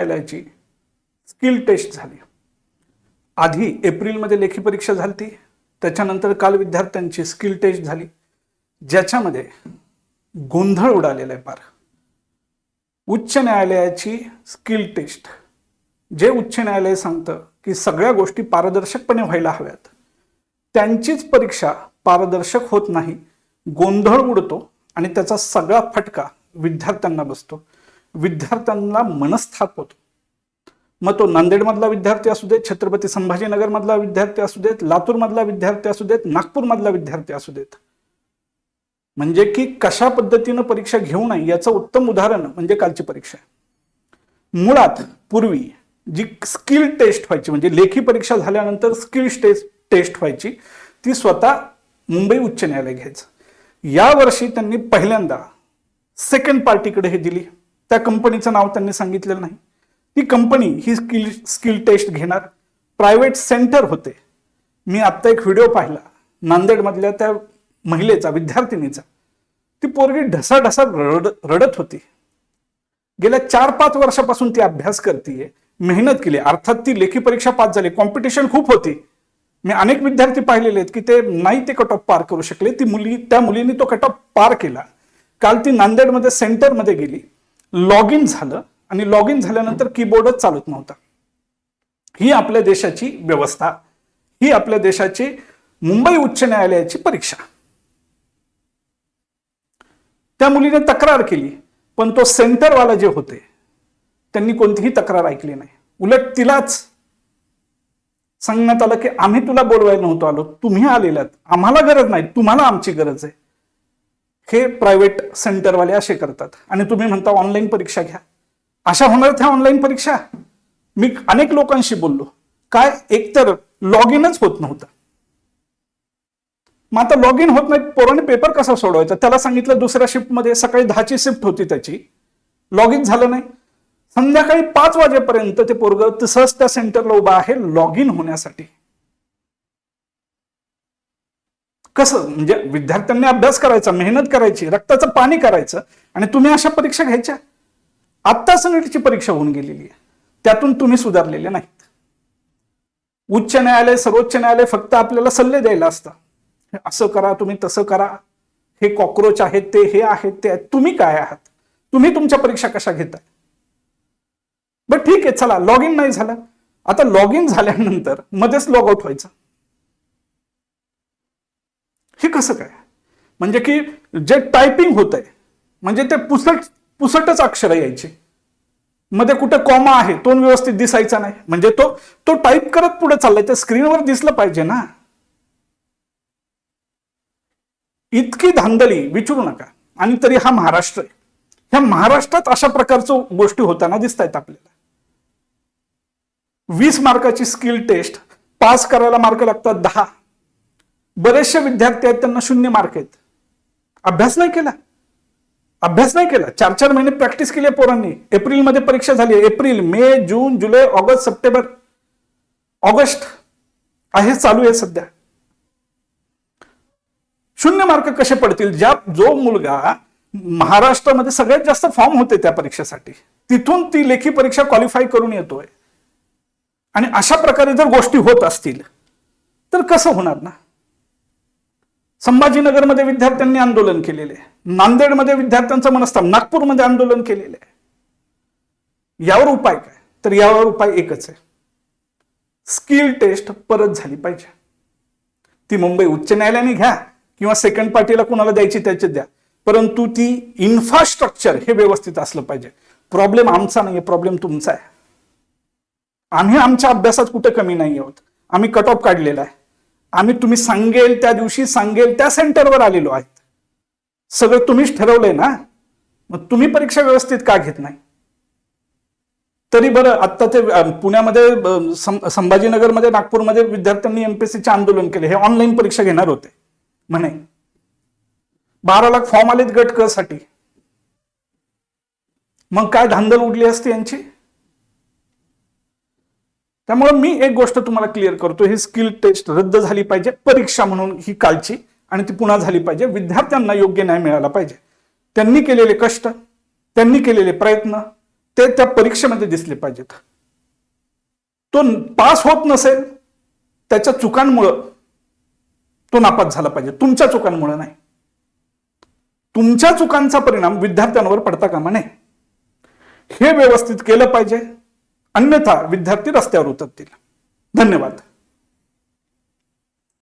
न्यायालयाची skill taste झाली. आधी एप्रिलमध्ये लेखी परीक्षा झाली, त्याच्यानंतर काल विद्यार्थ्यांची स्किल टेस्ट झाली, ज्याच्यामध्ये गोंधळ उडालेला आहे. पार उच्च न्यायालयाची स्किल टेस्ट, जे उच्च न्यायालय सांगतं की सगळ्या गोष्टी पारदर्शकपणे व्हायला हव्यात, त्यांचीच परीक्षा पारदर्शक होत नाही, गोंधळ उडतो आणि त्याचा सगळा फटका विद्यार्थ्यांना बसतो, विद्यार्थ्यांना मनस्ताप होतो. मग तो नांदेडमधला विद्यार्थी असू देत, छत्रपती संभाजीनगरमधला विद्यार्थी असू देत, लातूरमधला विद्यार्थी असू देत, नागपूरमधला विद्यार्थी असू देत. म्हणजे की कशा पद्धतीनं परीक्षा घेऊ नये याचं उत्तम उदाहरण म्हणजे कालची परीक्षा. मुळात पूर्वी जी स्किल टेस्ट व्हायची, म्हणजे लेखी परीक्षा झाल्यानंतर स्किल टेस्ट व्हायची, ती स्वतः मुंबई उच्च न्यायालय घ्यायचं. यावर्षी त्यांनी पहिल्यांदा सेकंड पार्टीकडे हे दिली. त्या कंपनीचं नाव त्यांनी सांगितलेलं नाही. ती कंपनी ही स्किल टेस्ट घेणार. प्रायव्हेट सेंटर होते. मी आत्ता एक व्हिडिओ पाहिला नांदेडमधल्या त्या महिलेचा, विद्यार्थिनीचा. ती पोरगी ढसाढसा रडत होती. गेल्या 4-5 वर्षापासून ती अभ्यास करतीये, मेहनत केली. अर्थात ती लेखी परीक्षा पास झाली, कॉम्पिटिशन खूप होती. मी अनेक विद्यार्थी पाहिलेले आहेत की ते नाही ते कट ऑफ पार करू शकले. त्या मुलीने तो कट ऑफ पार केला. काल ती नांदेडमध्ये सेंटरमध्ये गेली, लॉग इन झालं आणि लॉग इन झाल्यानंतर कीबोर्डच चालत नव्हता. ही आपल्या देशाची व्यवस्था, ही आपल्या देशाची मुंबई उच्च न्यायालयाची परीक्षा. त्या मुलीने तक्रार केली, पण तो सेंटरवाला जे होते त्यांनी कोणतीही तक्रार ऐकली नाही. उलट तिलाच सांगण्यात आलं की आम्ही तुला बोलवायला नव्हतो आलो, तुम्ही आलेलात, आम्हाला गरज नाही, तुम्हाला आमची गरज आहे. हे प्रायव्हेट सेंटरवाले असे करतात. आणि तुम्ही म्हणता ऑनलाईन परीक्षा घ्या. अशा होणार त्या ऑनलाईन परीक्षा? मी अनेक लोकांशी बोललो, काय एकतर लॉग इनच होत नव्हतं. मग आता लॉग इन होत नाही, पोराने पेपर कसा सोडवायचा? त्याला सांगितलं दुसऱ्या शिफ्टमध्ये, सकाळी 10ची शिफ्ट होती त्याची, लॉग इन झालं नाही. संध्याकाळी 5 वाजेपर्यंत ते पोरग तसंच त्या सेंटरला उभा आहे लॉग इन होण्यासाठी. कसं? म्हणजे विद्यार्थ्यांनी अभ्यास करायचा, मेहनत करायची, रक्ताचं पाणी करायचं, आणि तुम्ही अशा परीक्षा घ्यायच्या? आत्ता संघटनेची परीक्षा होऊन गेलेली आहे, त्यातून तुम्ही सुधारलेले नाहीत. उच्च न्यायालय, सर्वोच्च न्यायालय फक्त आपल्याला सल्ले द्यायला असतं, असं करा, तुम्ही तसं करा, हे कॉक्रोच आहेत, ते हे आहेत, ते आहेत. तुम्ही काय आहात? तुम्ही तुमच्या परीक्षा कशा घेताय? बरं ठीक आहे, चला लॉग इन नाही झालं, आता लॉग इन झाल्यानंतर मध्येच लॉग आउट व्हायचं, हे कसं काय? म्हणजे की जे टायपिंग होत आहे, म्हणजे ते पुसटच अक्षर यायची, मध्ये कुठे कॉमा आहे तो व्यवस्थित दिसायचा नाही, म्हणजे तो टाईप करत पुढे चाललाय, त्या स्क्रीनवर दिसलं पाहिजे ना. इतकी धांदली विचारू नका. आणि तरी हा महाराष्ट्र आहे. ह्या महाराष्ट्रात अशा प्रकारच्या गोष्टी होताना दिसत आहेत आपल्याला. 20 मार्काची स्किल टेस्ट, पास करायला मार्क लागतात 10. बरेचसे विद्यार्थी आहेत त्यांना 0 मार्क आहेत. अभ्यास नाही केला. 4-4 महिने प्रॅक्टिस केली पोरांनी. एप्रिलमध्ये परीक्षा झाली. एप्रिल, मे, जून, जुलै, ऑगस्ट, सप्टेंबर, ऑगस्ट आहे चालू आहे सध्या. 0 मार्क कसे पडतील? जो मुलगा महाराष्ट्रामध्ये सगळ्यात जास्त फॉर्म होते त्या परीक्षेसाठी, तिथून ती लेखी परीक्षा क्वालिफाय करून येतोय. आणि अशा प्रकारे जर गोष्टी होत असतील तर कसं होणार ना. संभाजीनगरमध्ये विद्यार्थ्यांनी आंदोलन केलेले, नांदेडमध्ये विद्यार्थ्यांचं मनस्ताप, नागपूरमध्ये आंदोलन केलेले आहे. यावर उपाय काय? तर यावर उपाय एकच आहे, स्किल टेस्ट परत झाली पाहिजे. ती मुंबई उच्च न्यायालयाने घ्या किंवा सेकंड पार्टीला कोणाला द्यायची त्याचे द्या, परंतु ती इन्फ्रास्ट्रक्चर हे व्यवस्थित असलं पाहिजे. प्रॉब्लेम आमचा नाहीये, प्रॉब्लेम तुमचा आहे. आम्ही आमच्या अभ्यासात कुठे कमी नाही आहोत. आम्ही कट ऑफ काढलेला आहे. आम्ही तुम्ही सांगेल त्या दिवशी सांगेल त्या सेंटरवर आलेलो आहेत. सगळं तुम्हीच ठरवलंय ना, मग तुम्ही परीक्षा व्यवस्थित का घेत नाही? तरी बरं, आता ते पुण्यामध्ये, संभाजीनगरमध्ये, नागपूरमध्ये विद्यार्थ्यांनी एमपीएससीचे आंदोलन केले. हे ऑनलाईन परीक्षा घेणार होते म्हणे. 12 लाख फॉर्म आलेत गट क साठी. मग काय धांदल उडली असते यांची. त्यामुळे मी एक गोष्ट तुम्हाला क्लिअर करतो, ही स्किल टेस्ट रद्द झाली पाहिजे, परीक्षा म्हणून ही कालची, आणि ती पुन्हा झाली पाहिजे. विद्यार्थ्यांना योग्य न्याय मिळाला पाहिजे. त्यांनी केलेले कष्ट, त्यांनी केलेले प्रयत्न, ते त्या परीक्षेमध्ये दिसले पाहिजेत. तो पास होत नसेल त्याच्या चुकांमुळं तो नापास झाला पाहिजे, तुमच्या चुकांमुळे नाही. तुमच्या चुकांचा परिणाम विद्यार्थ्यांवर पडता कामा नये. हे व्यवस्थित केलं पाहिजे, अन्यथा विद्यार्थी रस्त्यावर उतरतील. धन्यवाद.